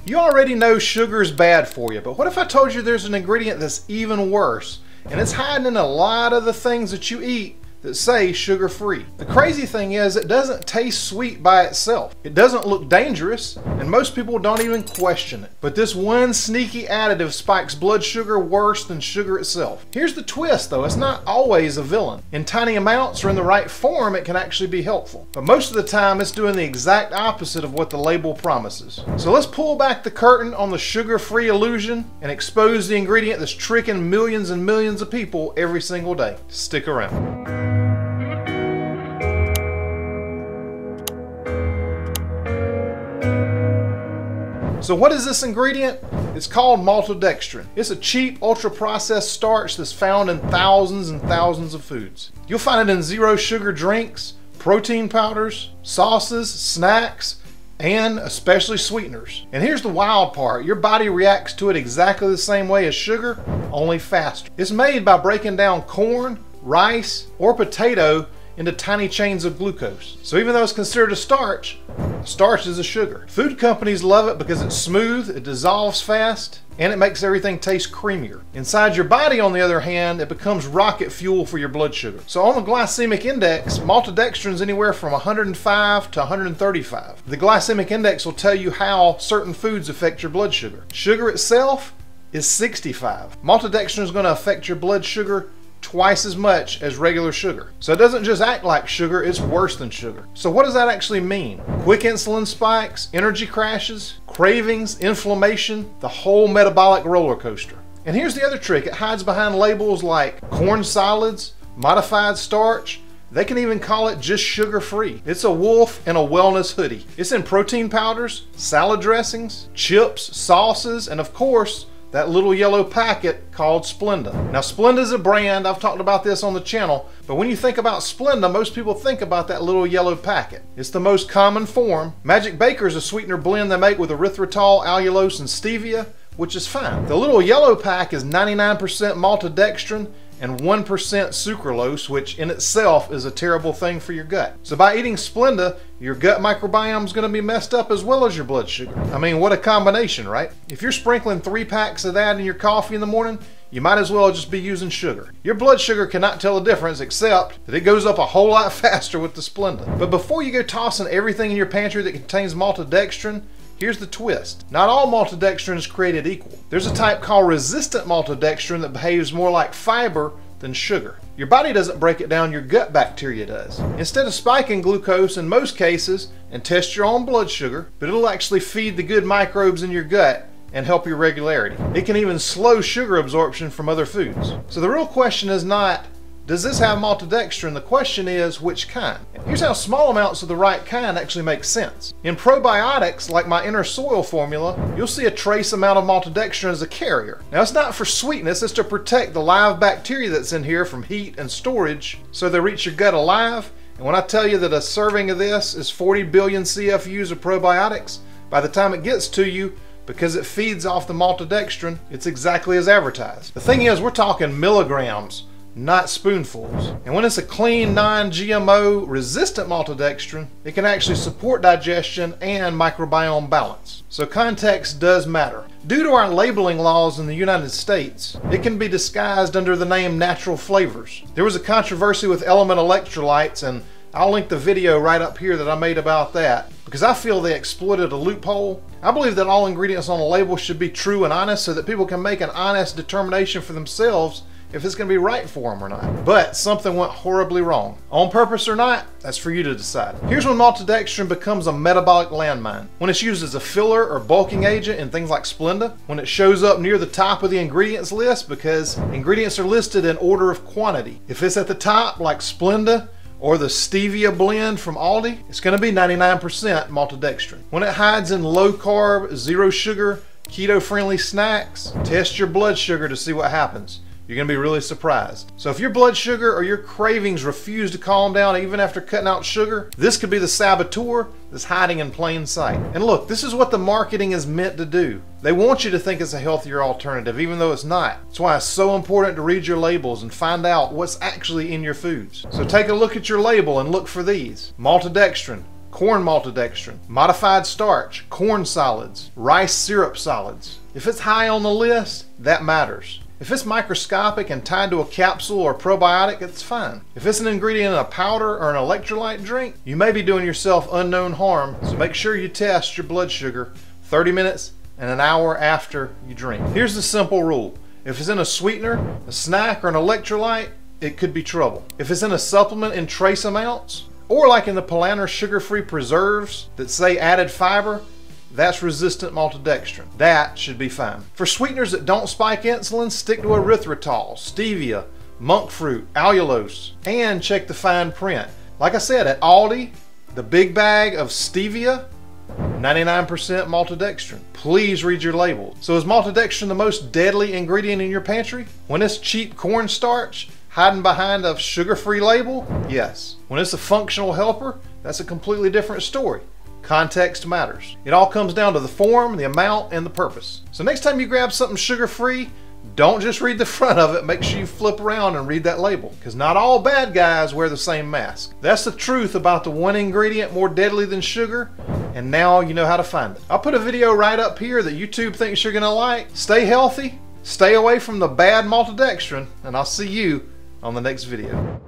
You already know sugar is bad for you, but what if I told you there's an ingredient that's even worse, and it's hiding in a lot of the things that you eat that say sugar-free? The crazy thing is it doesn't taste sweet by itself. It doesn't look dangerous, and most people don't even question it. But this one sneaky additive spikes blood sugar worse than sugar itself. Here's the twist though, it's not always a villain. In tiny amounts or in the right form, it can actually be helpful. But most of the time, it's doing the exact opposite of what the label promises. So let's pull back the curtain on the sugar-free illusion and expose the ingredient that's tricking millions and millions of people every single day. Stick around. So what is this ingredient? It's called maltodextrin. It's a cheap, ultra-processed starch that's found in thousands and thousands of foods. You'll find it in zero sugar drinks, protein powders, sauces, snacks, and especially sweeteners. And here's the wild part. Your body reacts to it exactly the same way as sugar, only faster. It's made by breaking down corn, rice, or potato into tiny chains of glucose. So even though it's considered a starch is a sugar. Food companies love it because it's smooth, it dissolves fast, and it makes everything taste creamier. Inside your body, on the other hand, it becomes rocket fuel for your blood sugar. So on the glycemic index, maltodextrin is anywhere from 105 to 135. The glycemic index will tell you how certain foods affect your blood sugar. Sugar itself is 65. Maltodextrin is going to affect your blood sugar twice as much as regular sugar. So it doesn't just act like sugar, it's worse than sugar. So what does that actually mean? Quick insulin spikes, energy crashes, cravings, inflammation, the whole metabolic roller coaster. And here's the other trick. It hides behind labels like corn solids, modified starch. They can even call it just sugar-free. It's a wolf in a wellness hoodie. It's in protein powders, salad dressings, chips, sauces, and of course, that little yellow packet called Splenda. Now Splenda is a brand, I've talked about this on the channel, but when you think about Splenda, most people think about that little yellow packet. It's the most common form. Magic Baker is a sweetener blend they make with erythritol, allulose, and stevia, which is fine. The little yellow pack is 99% maltodextrin and 1% sucralose, which in itself is a terrible thing for your gut. So by eating Splenda, your gut microbiome is going to be messed up as well as your blood sugar. I mean, what a combination, right? If you're sprinkling 3 packs of that in your coffee in the morning, you might as well just be using sugar. Your blood sugar cannot tell the difference, except that it goes up a whole lot faster with the Splenda. But before you go tossing everything in your pantry that contains maltodextrin, here's the twist. Not all maltodextrin is created equal. There's a type called resistant maltodextrin that behaves more like fiber than sugar. Your body doesn't break it down, your gut bacteria does. Instead of spiking glucose in most cases and test your own blood sugar, but it'll actually feed the good microbes in your gut and help your regularity. It can even slow sugar absorption from other foods. So the real question is not, does this have maltodextrin? The question is, which kind? Here's how small amounts of the right kind actually make sense. In probiotics, like my Inner Soil formula, you'll see a trace amount of maltodextrin as a carrier. Now it's not for sweetness, it's to protect the live bacteria that's in here from heat and storage so they reach your gut alive. And when I tell you that a serving of this is 40 billion CFUs of probiotics, by the time it gets to you, because it feeds off the maltodextrin, it's exactly as advertised. The thing is, we're talking milligrams, not spoonfuls. And when it's a clean, non-GMO, resistant maltodextrin, it can actually support digestion and microbiome balance. So context does matter. Due to our labeling laws in the United States, it can be disguised under the name natural flavors. There was a controversy with element electrolytes, and I'll link the video right up here that I made about that, because I feel they exploited a loophole. I believe that all ingredients on the label should be true and honest so that people can make an honest determination for themselves if it's going to be right for them or not. But something went horribly wrong. On purpose or not, that's for you to decide. Here's when maltodextrin becomes a metabolic landmine. When it's used as a filler or bulking agent in things like Splenda, when it shows up near the top of the ingredients list because ingredients are listed in order of quantity. If it's at the top like Splenda or the stevia blend from Aldi, it's going to be 99% maltodextrin. When it hides in low carb, zero sugar, keto friendly snacks, test your blood sugar to see what happens. You're going to be really surprised. So if your blood sugar or your cravings refuse to calm down even after cutting out sugar, this could be the saboteur that's hiding in plain sight. And look, this is what the marketing is meant to do. They want you to think it's a healthier alternative, even though it's not. That's why it's so important to read your labels and find out what's actually in your foods. So take a look at your label and look for these: maltodextrin, corn maltodextrin, modified starch, corn solids, rice syrup solids. If it's high on the list, that matters. If it's microscopic and tied to a capsule or probiotic, it's fine. If it's an ingredient in a powder or an electrolyte drink, you may be doing yourself unknown harm, so make sure you test your blood sugar 30 minutes and an hour after you drink. Here's the simple rule. If it's in a sweetener, a snack, or an electrolyte, it could be trouble. If it's in a supplement in trace amounts, or like in the Palantir sugar-free preserves that say added fiber, that's resistant maltodextrin. That should be fine. For sweeteners that don't spike insulin, stick to erythritol, stevia, monk fruit, allulose, and check the fine print. Like I said, at Aldi, the big bag of stevia, 99% maltodextrin. Please read your label. So is maltodextrin the most deadly ingredient in your pantry? When it's cheap cornstarch hiding behind a sugar-free label? Yes. When it's a functional helper, that's a completely different story. Context matters. It all comes down to the form, the amount, and the purpose. So next time you grab something sugar-free, don't just read the front of it. Make sure you flip around and read that label, because not all bad guys wear the same mask. That's the truth about the one ingredient more deadly than sugar, and now you know how to find it. I'll put a video right up here that YouTube thinks you're gonna like. Stay healthy, stay away from the bad maltodextrin, and I'll see you on the next video.